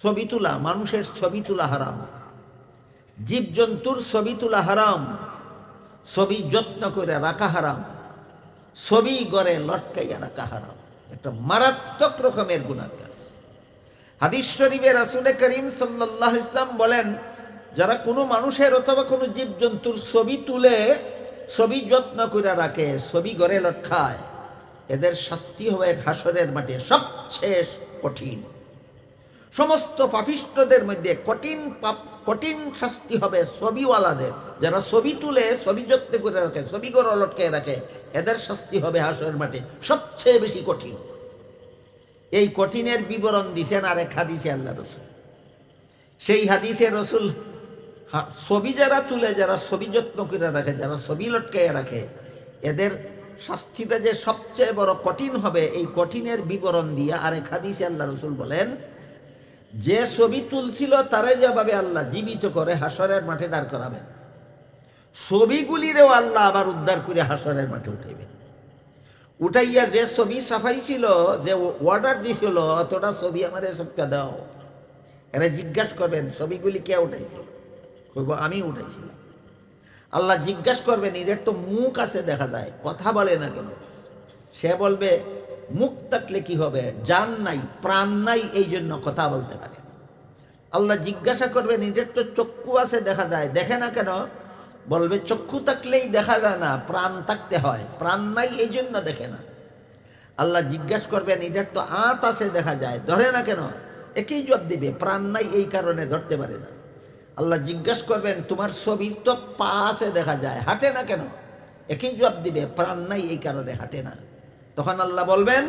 ছবি তোলা, মানুষের ছবি তোলা হারাম, জীবজন্তুর ছবি তোলা হারাম, ছবি যত্ন করে রাখা হারাম, ছবি গড়ে লটকাইয়া রাখা হারাম। একটা মারাত্মক রকমের গুনার কাজ। হাদিস শরীফে রাসূল করিম সাল্লাল্লাহু আলাইহি ওয়াসাল্লাম বলেন, যারা কোনো মানুষের অথবা কোনো জীবজন্তুর ছবি তুলে, ছবি যত্ন করে রাখে, ছবি গড়ে লটকায়, এদের শাস্তি হবে হাসরের মাঠে সবচেয়ে কঠিন। সমস্ত পাপিষ্ঠদের মধ্যে কঠিন শাস্তি হবে ছবিওয়ালাদের। যারা ছবি তুলে, ছবি যত্ন করে রাখে, ছবি গড়ে লটকে রাখে, এদের শাস্তি হবে হাসরের মাঠে সবচেয়ে বেশি কঠিন। এই কঠিনের বিবরণ দিছেন আরেক হাদিসে আল্লাহ রসুল। সেই হাদিসে রসুল ছবি যারা তুলে, যারা ছবি যত্ন করে রাখে, যারা ছবি লটকে রাখে, এদের শাস্তিটা যে সবচেয়ে বড় কঠিন হবে, এই কঠিনের বিবরণ দিয়ে আরেক হাদিসে আল্লাহ রসুল বলেন, যে ছবি তুলছিল তারে যেভাবে আল্লাহ জীবিত করে হাসরের মাঠে দাঁড় করাবেন, ছবিগুলিরেও আল্লাহ আবার উদ্ধার করে হাসরের মাঠে উঠাইবেন। উঠাইয়া যে ছবি সাফাই ছিল, যে অর্ডার দিছিল, অতটা ছবি আমার সবকে দাও, এরা জিজ্ঞাসা করবেন ছবিগুলি কে উঠাইছিল? কইব আমি উঠাইছিলাম। আল্লাহ জিজ্ঞাসা করবেন, এদের তো মুখ আছে দেখা যায়, কথা বলে না কেন? সে বলবে, মুখ থাকলে কি হবে, জান নাই, প্রাণ নাই, এই জন্য কথা বলতে পারে না। আল্লাহ জিজ্ঞাসা করবেন, এদের তো চক্ষু আছে দেখা যায়, দেখে না কেন? বলবে, চক্ষু থাকলেই দেখা যায় না, প্রাণ থাকতে হয়, প্রাণ নাই এই জন্য দেখে না। আল্লাহ জিজ্ঞাসা করবেন, এদের তো আঁত আছে দেখা যায়, ধরে না কেন? একই জবাব দিবে, প্রাণ নাই এই কারণে ধরতে পারে না। আল্লাহ জিজ্ঞাসা করবেন, তোমার ছবির তো পা আছে দেখা যায়, হাঁটে না কেন? একই জবাব দিবে, প্রাণ নাই এই কারণে হাঁটে না। তখন আল্লাহ বলবেন,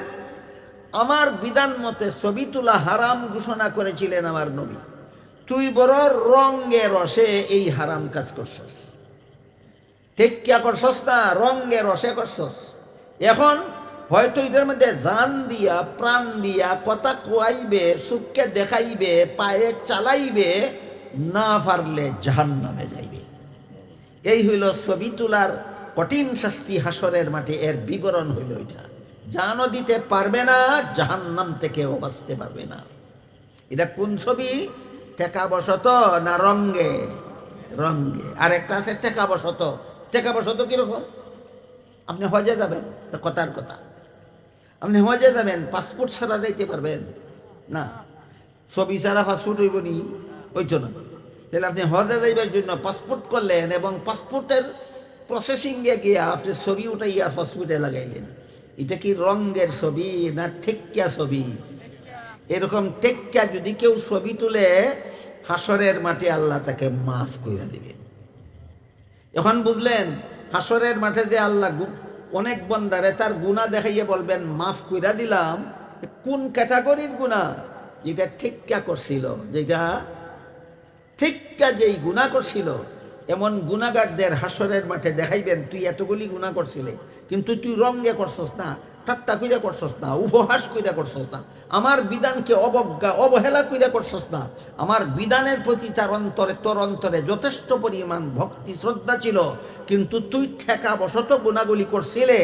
আমার বিধান মতে ছবি তোলা হারাম ঘোষণা করেছিলেন আমার নবী, তুই বড় রঙে রসে এই হারাম কাজ করছস। টেক্কা করছস না, রঙে রসে করছস। এখন হয়তো এটার মধ্যে জান দিয়া, প্রাণ দিয়া, কথা কোয়াইবে, চোখকে দেখাইবে, পায়ে চালাইবে, না পারলে জাহান্নামে যাইবে। এই হইল ছবি তোলার কঠিন শাস্তি হাসরের মাঠে। এর বিবরণ হইল এটা, জানও দিতে পারবে না, জাহান্নাম থেকেও বাঁচতে পারবে না। এটা কোন ছবি? টেকা বসত না রঙ্গে? রঙ্গে। আর একটা আছে টেকা বসত। টেকা বসত কিরকম? আপনি হজে যাবেন, কথার কথা, আপনি হজে যাবেন, পাসপোর্ট ছাড়া যাইতে পারবেন না। ছবি ছাড়া পাসপোর্ট হইব নি? হইতো না। তাহলে আপনি হজে যাইবার জন্য পাসপোর্ট করলেন, এবং পাসপোর্টের প্রসেসিংয়ে গিয়ে আপনি ছবি উঠাইয়া পাসপোর্টে লাগাইলেন। এটা কি রঙের ছবি না টেক্কা ছবি? এরকম টেক্কা যদি কেউ ছবি তুলে, হাসরের মাঠে আল্লাহ তাকে মাফ করে দিবেন। এখন বুঝলেন, হাসরের মাঠে যে আল্লাহ অনেক বন্দারে তার গুনাহ দেখাইয়া বলবেন মাফ কইরা দিলাম। কোন ক্যাটাগরির গুনাহ? যেটা টেক্কা করছিল, যেটা টেক্কা যেই গুনাহ করছিল, এমন গুনাহগারদের হাসরের মাঠে দেখাইবেন, তুই এতগুলি গুনাহ করছিলে, কিন্তু তুই রঙে করছস না, ঠাট্টা কইরা করছস না, উপহাস কইরা করছস না, আমার বিধানকে অবহেলা কইরা করছস না, আমার বিধানের প্রতি তোর অন্তরে যথেষ্ট পরিমাণ ভক্তি শ্রদ্ধা ছিল, কিন্তু তুই ঠেকা বশত গুনাহগুলি করছিলে,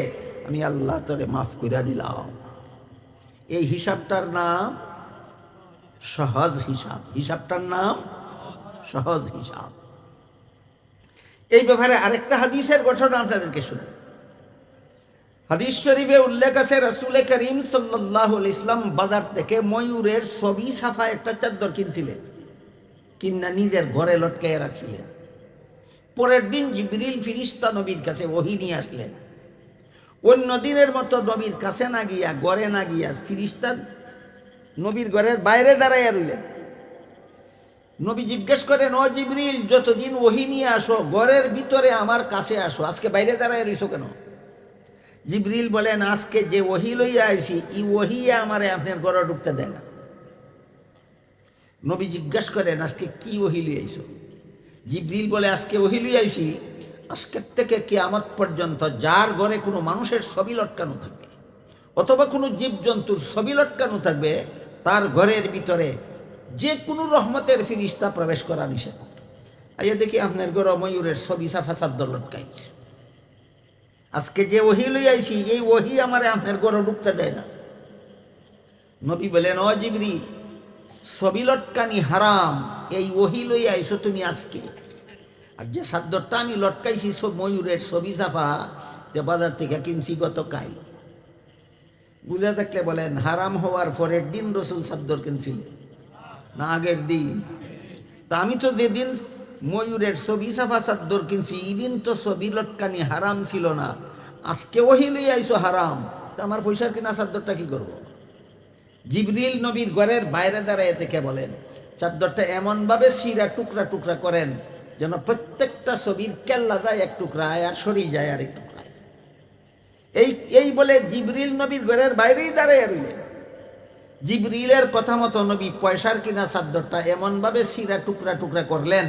আমি আল্লাহ তোরে মাফ কইরা দিলাম। এই হিসাবটার নাম সহজ হিসাব। হিসাবটার নাম সহজ হিসাব। এই ব্যাপারে আরেকটা হাদিসের ঘটনা আপনাদেরকে শুনে। হাদিস শরীফে উল্লেখ আছে, রাসূল করিম সাল্লাল্লাহু আলাইহি ওয়াসাল্লাম বাজার থেকে ময়ূরের ছবি ছাপা একটা চাদর কিনছিলেন, কিনা নিজের ঘরে লটকাইয়া রাখছিলেন। পরের দিন জিবরিল ফিরিস্তা নবীর কাছে ওহী নিয়ে আসলেন। অন্য দিনের মতো নবীর কাছে না গিয়া, ঘরে না গিয়া, ফিরিস্তা নবীর ঘরের বাইরে দাঁড়াইয়া রইলেন। নবী জিজ্ঞেস করেন, ও জিবরিল, যতদিন ওহী নিয়ে আসো, ঘরের ভিতরে আমার কাছে আসো, আজকে বাইরে দাঁড়াইয়া রইছো কেন? জিবরিল বলেন, আজকে যে ওহী লইয়া আইছি, এই ওহী আমারে আপনার ঘরে ঢুকতে দেয় না। নবী জিজ্ঞেস করেন, আজকে কি ওহী লইয়া আইছো? জিবরিল বলে, আজকে ওহী লইয়া আইছি, আজকের থেকে কিয়ামত পর্যন্ত যার ঘরে কোনো মানুষের ছবি লটকানো থাকবে অথবা কোনো জীবজন্তুর ছবি লটকানো থাকবে, তার ঘরের ভিতরে যে কোনো রহমতের ফিরিস্তা প্রবেশ করা নিষেধ। আইয়া দেখি আপনার ঘরে ময়ূরের ছবি ছাপা চাদর লটকাই। আজকে যে ওহী লই আইছি, এই ওহী আমারে আপনার ঘরে ঢুকতে দেয় না। নবী বলেন, ও জিবরিল, ছবি লটকানি হারাম, এই ওহি লই আইসো তুমি আজকে। আর যে চাদরটা আমি লটকাইছি ময়ূরের ছবি ছাপা, যে বাজার থেকে কিনছি গতকাল, বুঝে থাকলে বলেন হারাম হওয়ার পরের দিন রসুল চাদর কিনছিলেন না আগের দিন? তা আমি তো যেদিন ময়ূরের ছবি ছাপা চাদর কিনছি এদিন তো ছবি লটকানি হারাম ছিল না, আজকে ওহি লই আইসো হারাম, তা আমার পয়সার কিনা চাদরটা কি করব? জিবরিল নবীর ঘরের বাইরে দাঁড়ায় থেকে বলেন চাদরটা এমনভাবে ছিঁড়া টুকরা টুকরা করেন যেন প্রত্যেকটা ছবির কেল্লা যায় এক টুকরায় আর শরীর যায় আর এক টুকরায়। এই বলে জিবরিল নবীর ঘরের বাইরেই দাঁড়ায় রইলেন। জিবরিলের কথা মতো নবী পয়সার কিনা চাদরটা এমনভাবে ছিঁড়া টুকরা টুকরা করলেন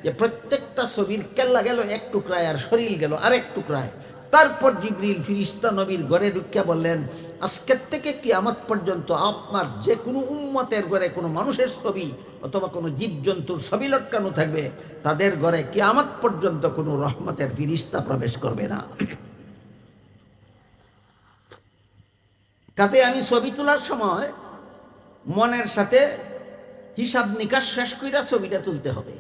যে প্রত্যেকটা ছবির কেল্লা গেল এক টুকরায় আর শরীর গেল আরেক টুকরায়। তারপর জিবরিল ফিরিস্তা নবীর ঘরে ঢুকিয়া বললেন, আজকের থেকে কিয়ামত পর্যন্ত আপনার যে কোনো উম্মতের ঘরে কোনো মানুষের ছবি অথবা কোনো জীবজন্তুর ছবি লটকানো থাকবে, তাদের ঘরে কিয়ামত পর্যন্ত কোনো রহমতের ফিরিস্তা প্রবেশ করবে না। কাজে আমি ছবি তোলার সময় মনের সাথে হিসাব নিকাশ শেষ কইরা ছবিটা তুলতে হবে,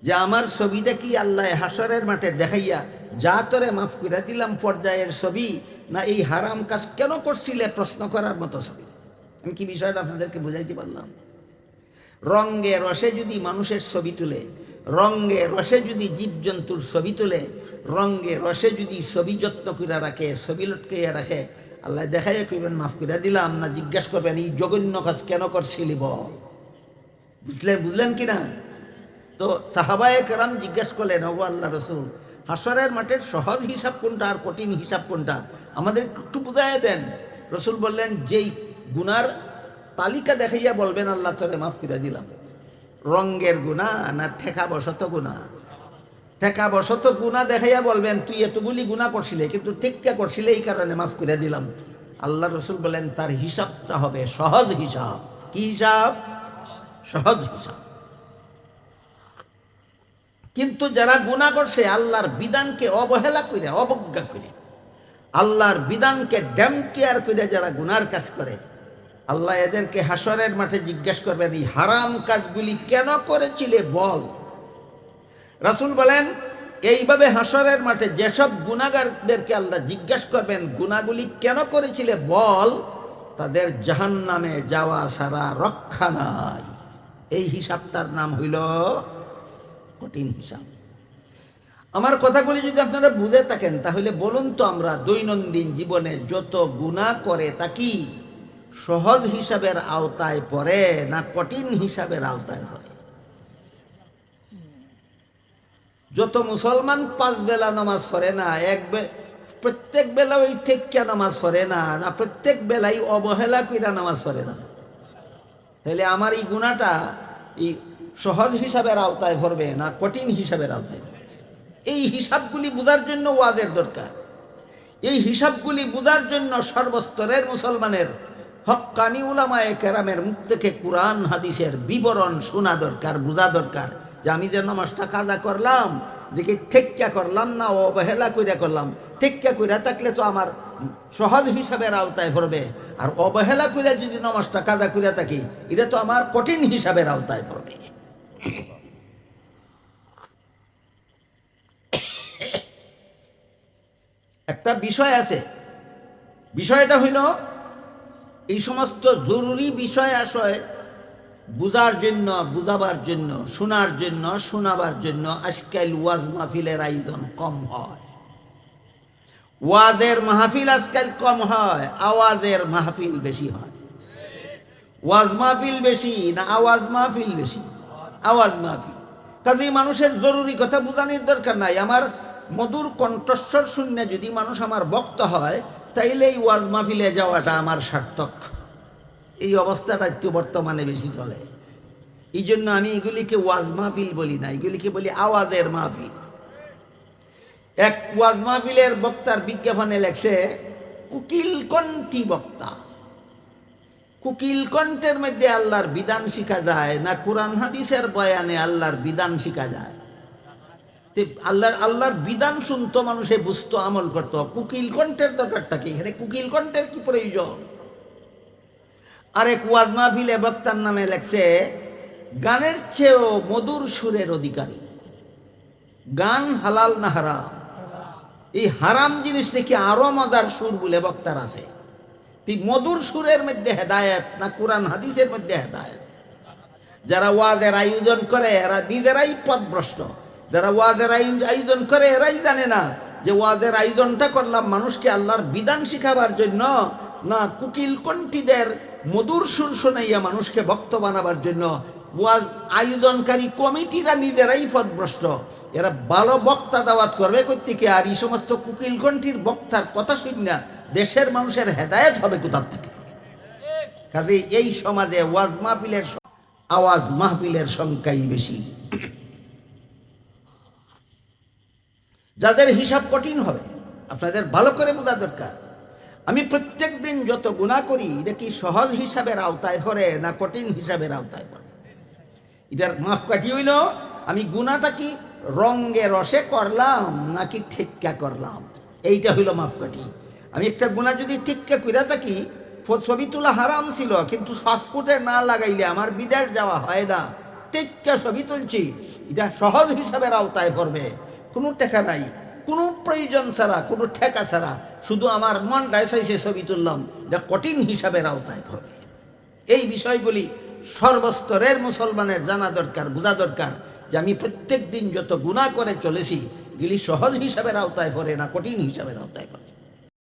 যে আমার ছবিটা কি আল্লাহ হাসরের মাঠে দেখাইয়া যা তোরে মাফ করে দিলাম পর্যায়ের ছবি, না এই হারাম কাজ কেন করছিলে প্রশ্ন করার মতো ছবি। আমি কি বিষয়টা আপনাদেরকে বুঝাইতে পারলাম? রঙ্গে রসে যদি মানুষের ছবি তুলে, রঙ্গে রসে যদি জীবজন্তুর ছবি তুলে, রঙ্গে রসে যদি ছবি যত্ন করে রাখে, ছবি লটকাইয়া রাখে, আল্লাহ দেখাইয়া কইবেন মাফ করে দিলাম, না জিজ্ঞাসা করবেন এই জঘন্য কাজ কেন করছিলি বল। বুঝলেন কি না? তো সাহাবায়ে কেরাম জিজ্ঞাসা করলেন, ওগো আল্লাহ রসুল, হাসরের মাঠের সহজ হিসাব কোনটা আর কঠিন হিসাব কোনটা, আমাদের একটু বুঝাইয়া দেন। রসুল বললেন, যেই গুনার তালিকা দেখাইয়া বলবেন আল্লাহ তোরে মাফ করে দিলাম, রঙ্গের গুণা না ঠেকা বশত গুণা? ঠেকা বশত গুণা দেখাইয়া বলবেন তুই এতগুলি গুণা করছিলে কিন্তু টেক্কা করছিলে এই কারণে মাফ করে দিলাম, আল্লাহ রসুল বলেন তার হিসাবটা হবে সহজ হিসাব। কি হিসাব? সহজ হিসাব। কিন্তু যারা গুনাহ করছে আল্লাহর বিধানকে অবহেলা করে, অবজ্ঞা করে, আল্লাহর বিধানকে ড্যাম কেয়ার করে যারা গুনার কাজ করে, আল্লাহ এদেরকে হাসরের মাঠে জিজ্ঞাসা করবেন এই হারাম কাজগুলি কেন করেছিলে বল। রাসূল বলেন এইভাবে হাসরের মাঠে যেসব গুনাহগারদেরকে আল্লাহ জিজ্ঞাসা করবেন গুনাহগুলি কেন করেছিলে বল, তাদের জাহান্নামে যাওয়া ছাড়া রক্ষা নাই। এই হিসাবটার নাম হইল কঠিন হিসাব। আমার কথাগুলি যদি আপনারা বুঝে থাকেন তাহলে বলুন তো, আমরা দৈনন্দিন জীবনে যত গুনাহ করে তা কি সহজ হিসাবের আওতায় পড়ে না কঠিন হিসাবের আওতায় পড়ে? যত মুসলমান 5 বেলা নামাজ পড়ে না, প্রত্যেক বেলা ওই ঠেক্কা নামাজ পড়ে না, না প্রত্যেক বেলাই অবহেলা কইরা নামাজ পড়ে না, তাহলে আমার এই গুনাহটা এই সহজ হিসাবের আওতায় পড়বে না কঠিন হিসাবের আওতায় পড়বে? এই হিসাবগুলি বোঝার জন্য ওয়াজের দরকার। এই হিসাবগুলি বোঝার জন্য সর্বস্তরের মুসলমানের হক্কানি উলামায়ে কেরামের মুখ থেকে কুরআন হাদিসের বিবরণ শোনা দরকার, বোঝা দরকার, যে আমি যে নামাজটা কাজা করলাম দেখে ঠেক্কা করলাম না অবহেলা কইরা করলাম। ঠেক্কা কইরা থাকলে তো আমার সহজ হিসাবের আওতায় পড়বে, আর অবহেলা কইরা যদি নামাজটা কাজা কইরা থাকি এটা তো আমার কঠিন হিসাবের আওতায় পড়বে। একটা বিষয় আছে, বিষয়টা হইল এই সমস্ত জরুরি বিষয় আশয় বুঝার জন্য, বুঝাবার জন্য, শোনার জন্য, শোনাবার জন্য আজকাল ওয়াজ মাহফিলের আয়োজন কম হয়। ওয়াজের মাহফিল আজকাল কম হয়, আওয়াজের মাহফিল বেশি হয়। ওয়াজ মাহফিল বেশি না আওয়াজ মাহফিল বেশি? আওয়াজ মাহফিল। কাজেই মানুষের জরুরি কথা বোঝানোর দরকার নাই। আমার মধুর কণ্ঠস্বর শুনে যদি মানুষ আমার বক্ত হয় তাইলে এই ওয়াজ মাহফিলে যাওয়াটা আমার সার্থক। এই অবস্থাটা একটু বর্তমানে বেশি চলে, এই জন্য আমি এগুলিকে ওয়াজ মাহফিল বলি না, এগুলিকে বলি আওয়াজের মাহফিল। এক ওয়াজ মাহফিলের বক্তার বিজ্ঞাপনে লেখছে কুকিল কণ্ঠী বক্তা। কুকিল কণ্ঠের মধ্যে আল্লাহর বিধান শিখা যায় না কুরআন হাদিসের বয়ানে আল্লাহর বিধান শিখা যায়? আল্লাহর বিধান শুনতো, মানুষে বুঝতো, আমল করতো। কুকিল কণ্ঠের দরকারটা কি? এখানে কুকিল কণ্ঠের কি প্রয়োজন? আরেক ওয়াজ মাহফিলে বক্তার নামে লেখছে গানের চেয়েও মধুর সুরের অধিকারী। গান হালাল না হারাম? এই হারাম জিনিস থেকে আরো মজার সুর বলে বক্তার আছে। তুই মধুর সুরের মধ্যে হেদায়েত না কোরআন হাদিসের মধ্যে হেদায়েত? যারা ওয়াজের আয়োজন করে এরা নিজেরাই পথভ্রষ্ট। যারা ওয়াজের আয়োজন করে এরাই জানে না যে ওয়াজের আয়োজনটা করলাম মানুষকে আল্লাহর বিধান শিখাবার জন্য, না কুকিল কণ্ঠীদের মধুর সুর শোনাইয়া মানুষকে ভক্ত বানাবার জন্য। ওয়াজ আয়োজনকারী কমিটিরা নিজেরাই পথভ্রষ্ট। এরা ভালো বক্তা দাওয়াত করবে কোত্থেকে? আর এই সমস্ত কুকিল কণ্ঠীর বক্তার কথা শুনি না দেশের মানুষের হেদায়েত হবে কোথার থেকে? কাজে এই সমাজে ওয়াজ মাহফিলের আওয়াজ মাহফিলের সংখ্যাই বেশি। যাদের হিসাব কঠিন হবে আপনাদের ভালো করে বোঝা দরকার। আমি প্রত্যেক দিন যত গুনাহ করি এটা কি সহজ হিসাবের আওতায় পড়ে না কঠিন হিসাবের আওতায় পড়ে? এটার মাপকাঠি হইল আমি গুনাহটা কি রঙ্গে রসে করলাম নাকি ঠিক্কা করলাম, এইটা হইল মাপকাঠি। আমি একটা গুনাহ যদি ঠিক্কা কইরা থাকি, ছবি তোলা হারাম ছিল কিন্তু পাসপোর্টে না লাগাইলে আমার বিদেশ যাওয়া হয় না, ঠিক্কা ছবি তুলছি, এটা সহজ হিসাবের আওতায় পড়বে। কোনো টেকা নাই, কোনো প্রয়োজন ছাড়া, কোনো ঠেকা ছাড়া, শুধু আমার মনটায় চাইছে ছবি তুললাম, এটা কঠিন হিসাবের আওতায় পড়বে। এই বিষয়গুলি সর্বস্তরের মুসলমানের জানা দরকার, বোঝা দরকার যে আমি প্রত্যেক দিন যত গুনাহ করে চলেছি এগুলি সহজ হিসাবের আওতায় পড়ে না কঠিন হিসাবের আওতায় পড়ে।